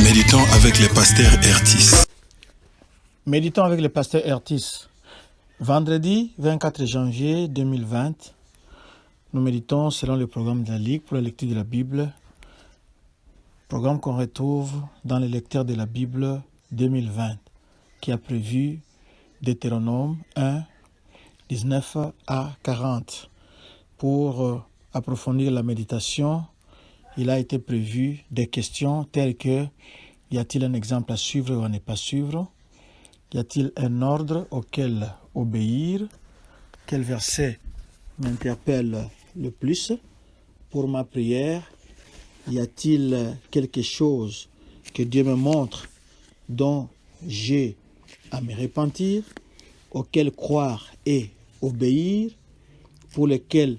Méditons avec le pasteur Ertis. Méditons avec le pasteur Ertis. Vendredi 24 janvier 2020, nous méditons selon le programme de la Ligue pour la lecture de la Bible, programme qu'on retrouve dans les lecteurs de la Bible 2020, qui a prévu Deutéronome 1, 19 à 40. Pour approfondir la méditation, il a été prévu des questions telles que: y a-t-il un exemple à suivre ou à ne pas suivre? Y a-t-il un ordre auquel obéir? Quel verset m'interpelle le plus pour ma prière? Y a-t-il quelque chose que Dieu me montre dont j'ai à me repentir, auquel croire et obéir, pour lesquels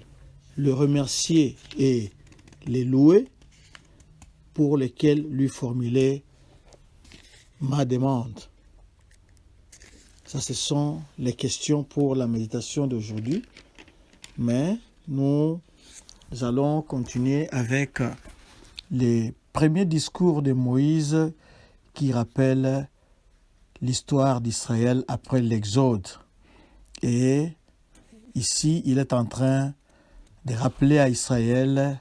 le remercier et les louer, pour lesquels lui formuler ma demande? Ça, ce sont les questions pour la méditation d'aujourd'hui. Mais nous allons continuer avec les premiers discours de Moïse qui rappellent l'histoire d'Israël après l'Exode. Et ici, il est en train de rappeler à Israël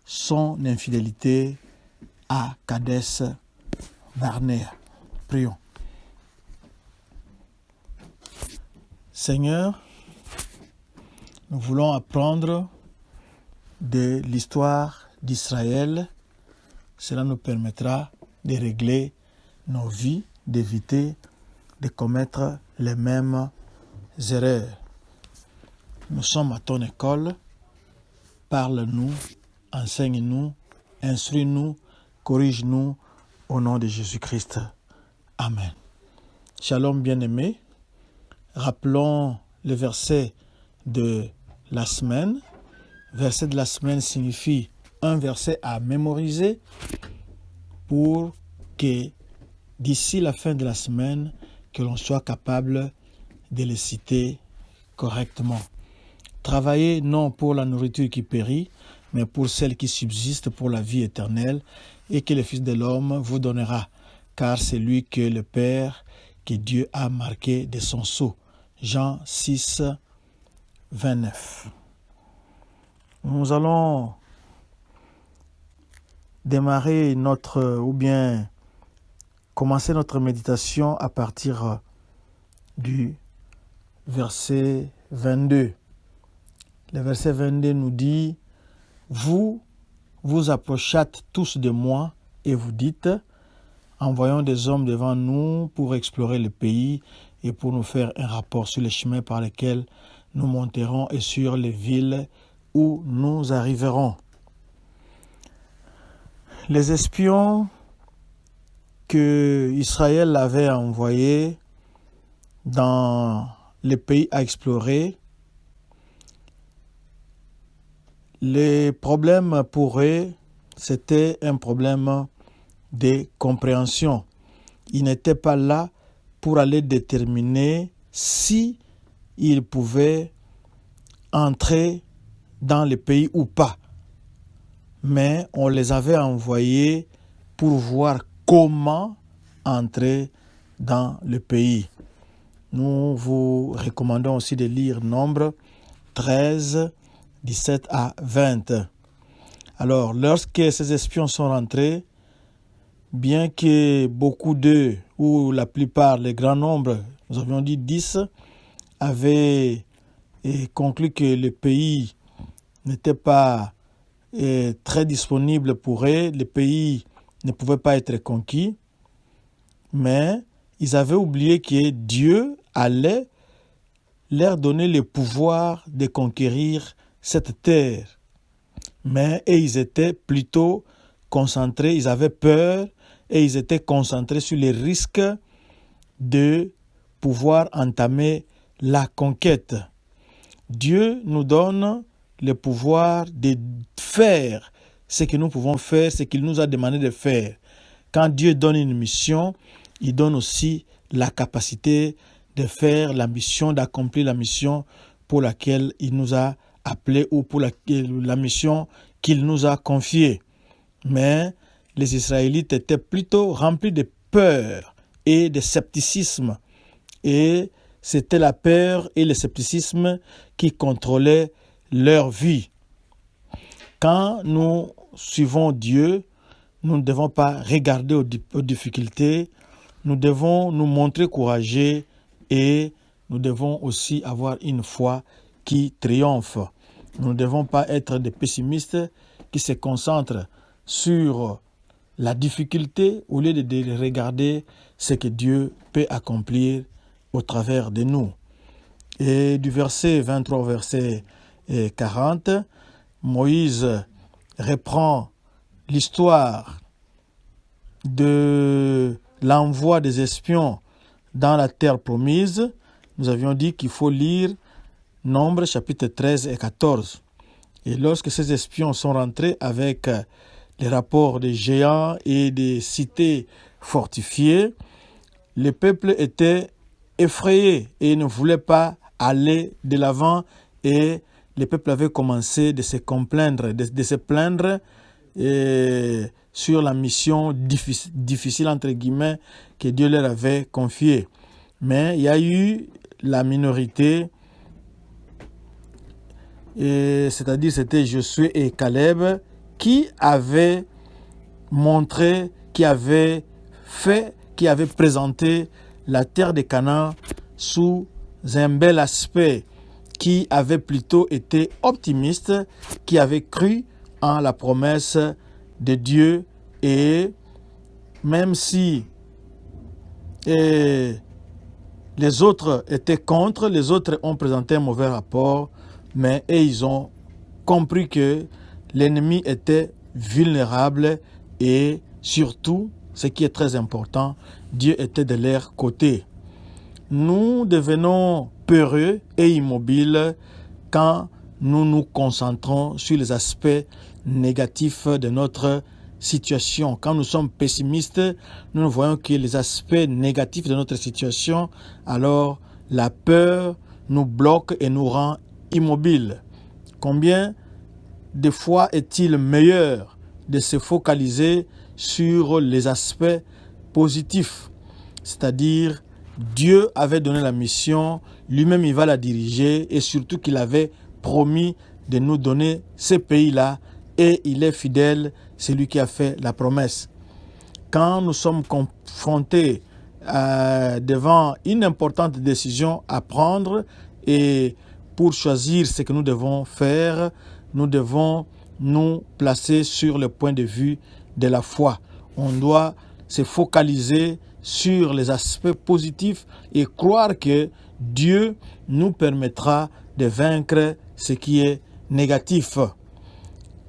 son infidélité à Kadès Barnea. Prions. Seigneur, nous voulons apprendre de l'histoire d'Israël. Cela nous permettra de régler nos vies, d'éviter de commettre les mêmes erreurs. Nous sommes à ton école. Parle-nous, enseigne-nous, instruis-nous, corrige-nous au nom de Jésus-Christ. Amen. Shalom bien-aimés. Rappelons le verset de la semaine. Verset de la semaine signifie un verset à mémoriser pour que d'ici la fin de la semaine, que l'on soit capable de les citer correctement. Travaillez non pour la nourriture qui périt, mais pour celle qui subsiste pour la vie éternelle, et que le Fils de l'homme vous donnera, car c'est lui que le Père, que Dieu a marqué de son sceau. Jean 6, 29. Nous allons démarrer commencer notre méditation à partir du verset 22. Le verset 22 nous dit: Vous vous approchâtes tous de moi et vous dites: envoyons des hommes devant nous pour explorer le pays et pour nous faire un rapport sur les chemins par lesquels nous monterons et sur les villes où nous arriverons. Les espions que Israël avait envoyés dans les pays à explorer, les problèmes pour eux, c'était un problème de compréhension. Ils n'étaient pas là pour aller déterminer si ils pouvaient entrer dans le pays ou pas. Mais on les avait envoyés pour voir comment entrer dans le pays. Nous vous recommandons aussi de lire Nombre 13, 17 à 20. Alors, lorsque ces espions sont rentrés, bien que beaucoup d'eux, ou la plupart, le grand nombre, nous avions dit 10, avaient conclu que le pays n'était pas très disponible pour eux, le pays ne pouvait pas être conquis, mais ils avaient oublié que Dieu allait leur donner le pouvoir de conquérir cette terre. Mais ils étaient plutôt concentrés, ils avaient peur et ils étaient concentrés sur les risques de pouvoir entamer la conquête. Dieu nous donne le pouvoir de faire ce que nous pouvons faire, ce qu'il nous a demandé de faire. Quand Dieu donne une mission, il donne aussi la capacité de faire la mission, d'accomplir la mission pour laquelle il nous a appelés ou pour la mission qu'il nous a confiée. Mais les Israélites étaient plutôt remplis de peur et de scepticisme. Et c'était la peur et le scepticisme qui contrôlaient leur vie. Quand nous suivons Dieu, nous ne devons pas regarder aux difficultés, nous devons nous montrer courageux et nous devons aussi avoir une foi qui triomphe. Nous ne devons pas être des pessimistes qui se concentrent sur la difficulté au lieu de regarder ce que Dieu peut accomplir au travers de nous. Et du verset 23 au verset 40, Moïse reprend l'histoire de l'envoi des espions dans la terre promise. Nous avions dit qu'il faut lire Nombre chapitre 13 et 14. Et lorsque ces espions sont rentrés avec les rapports des géants et des cités fortifiées, le peuple était effrayé et ne voulait pas aller de l'avant, et le peuple avait commencé de se plaindre sur la mission difficile entre guillemets que Dieu leur avait confiée. Mais il y a eu la minorité, c'est-à-dire c'était Josué et Caleb qui avaient montré, qui avaient présenté la terre de Canaan sous un bel aspect, qui avait plutôt été optimiste, qui avait cru en la promesse de Dieu. Et même si les autres étaient contre, les autres ont présenté un mauvais rapport, mais ils ont compris que l'ennemi était vulnérable et surtout, ce qui est très important, Dieu était de leur côté. Nous devenons peureux et immobiles quand nous nous concentrons sur les aspects négatifs de notre situation. Quand nous sommes pessimistes, nous ne voyons que les aspects négatifs de notre situation, alors la peur nous bloque et nous rend immobiles. Combien de fois est-il meilleur de se focaliser sur les aspects positifs, c'est-à-dire Dieu avait donné la mission, lui-même il va la diriger, et surtout qu'il avait promis de nous donner ces pays-là, et il est fidèle, c'est lui qui a fait la promesse. Quand nous sommes confrontés devant une importante décision à prendre, et pour choisir ce que nous devons faire, nous devons nous placer sur le point de vue de la foi. On doit se focaliser sur les aspects positifs et croire que Dieu nous permettra de vaincre ce qui est négatif.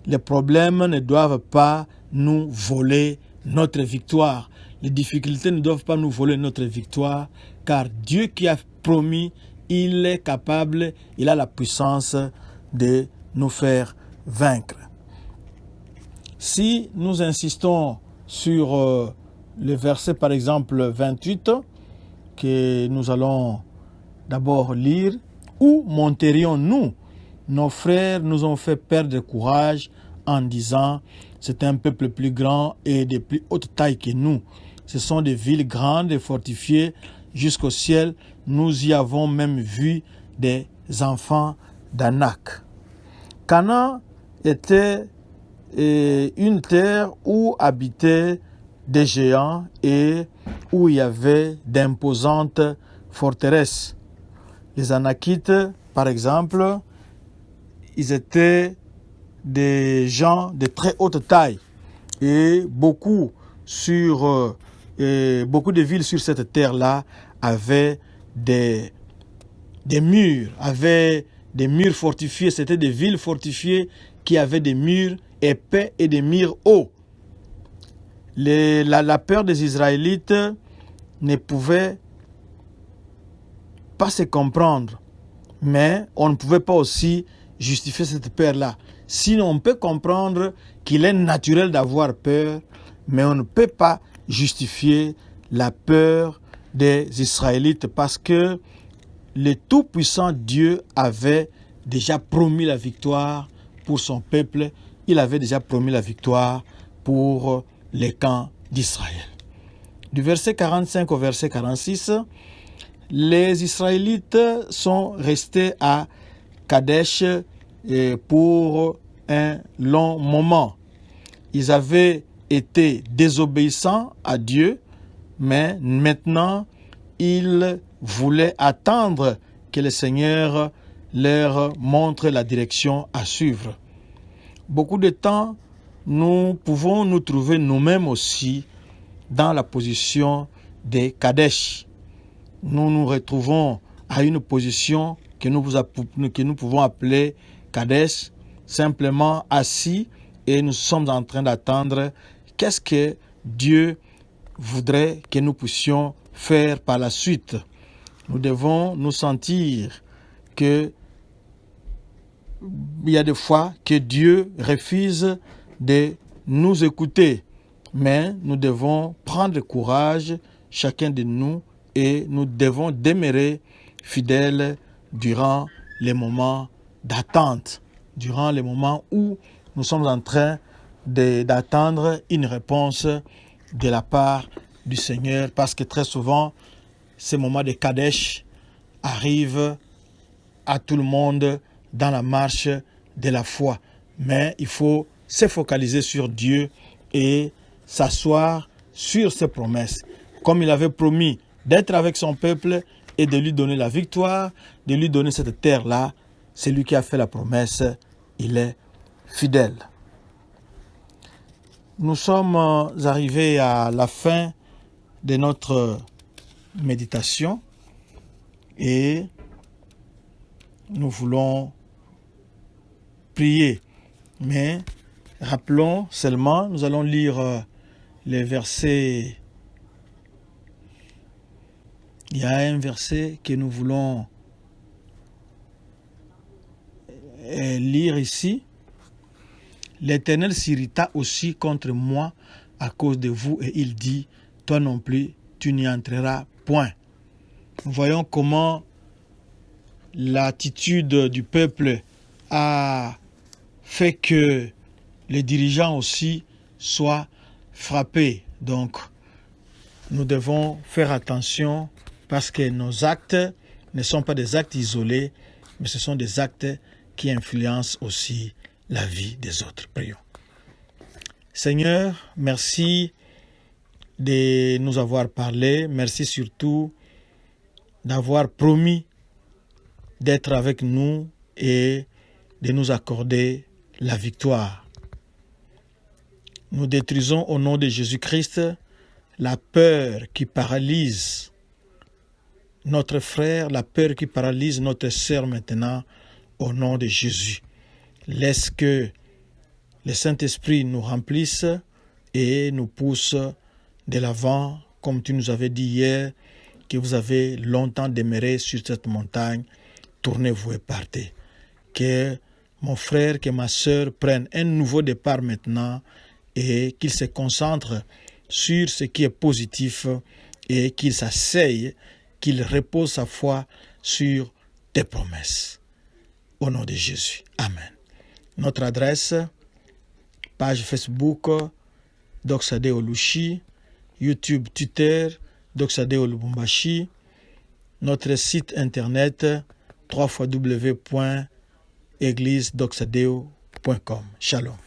Les problèmes ne doivent pas nous voler notre victoire. Les difficultés ne doivent pas nous voler notre victoire, car Dieu qui a promis, il est capable, il a la puissance de nous faire vaincre. Si nous insistons sur le verset par exemple 28 que nous allons d'abord lire, où monterions-nous? Nos frères nous ont fait perdre courage en disant c'est un peuple plus grand et de plus haute taille que nous. Ce sont des villes grandes et fortifiées jusqu'au ciel. Nous y avons même vu des enfants d'Anak. Canaan était une terre où habitaient des géants et où il y avait d'imposantes forteresses. Les Anakites, par exemple, ils étaient des gens de très haute taille et beaucoup de villes sur cette terre-là avaient des murs, fortifiés. C'était des villes fortifiées qui avaient des murs épais et des murs hauts. La peur des Israélites ne pouvait pas se comprendre, mais on ne pouvait pas aussi justifier cette peur-là. Sinon, on peut comprendre qu'il est naturel d'avoir peur, mais on ne peut pas justifier la peur des Israélites parce que le tout-puissant Dieu avait déjà promis la victoire pour son peuple. Il avait déjà promis la victoire pour les camps d'Israël. Du verset 45 au verset 46, les Israélites sont restés à Kadesh pour un long moment. Ils avaient été désobéissants à Dieu, mais maintenant, ils voulaient attendre que le Seigneur leur montre la direction à suivre. Beaucoup de temps, nous pouvons nous trouver nous-mêmes aussi dans la position de Kadesh. Nous nous retrouvons à une position que nous pouvons appeler Kadesh, simplement assis, et nous sommes en train d'attendre qu'est-ce que Dieu voudrait que nous puissions faire par la suite. Nous devons nous sentir que il y a des fois que Dieu refuse de nous écouter, mais nous devons prendre courage, chacun de nous, et nous devons demeurer fidèles durant les moments d'attente, durant les moments où nous sommes en train d'attendre une réponse de la part du Seigneur, parce que très souvent, ces moments de Kadesh arrivent à tout le monde dans la marche de la foi. Mais il faut se focaliser sur Dieu et s'asseoir sur ses promesses. Comme il avait promis d'être avec son peuple et de lui donner la victoire, de lui donner cette terre-là, c'est lui qui a fait la promesse, il est fidèle. Nous sommes arrivés à la fin de notre méditation et nous voulons prier. Mais rappelons seulement, nous allons lire les versets. Il y a un verset que nous voulons lire ici. L'Éternel s'irrita aussi contre moi à cause de vous et il dit, toi non plus, tu n'y entreras point. Nous voyons comment l'attitude du peuple a fait que les dirigeants aussi soient frappés. Donc, nous devons faire attention parce que nos actes ne sont pas des actes isolés, mais ce sont des actes qui influencent aussi la vie des autres. Prions. Seigneur, merci de nous avoir parlé. Merci surtout d'avoir promis d'être avec nous et de nous accorder la victoire. Nous détruisons au nom de Jésus-Christ la peur qui paralyse notre frère, la peur qui paralyse notre sœur maintenant, au nom de Jésus. Laisse que le Saint-Esprit nous remplisse et nous pousse de l'avant, comme tu nous avais dit hier, que vous avez longtemps demeuré sur cette montagne. Tournez-vous et partez. Que mon frère, que ma sœur prennent un nouveau départ maintenant et qu'ils se concentrent sur ce qui est positif et qu'ils s'asseyent, qu'ils reposent sa foi sur tes promesses. Au nom de Jésus. Amen. Notre adresse, page Facebook, Doxadeo Lushi, YouTube Twitter, Doxadeo Lubumbashi, notre site internet www.églisedoxadeo.com. Shalom.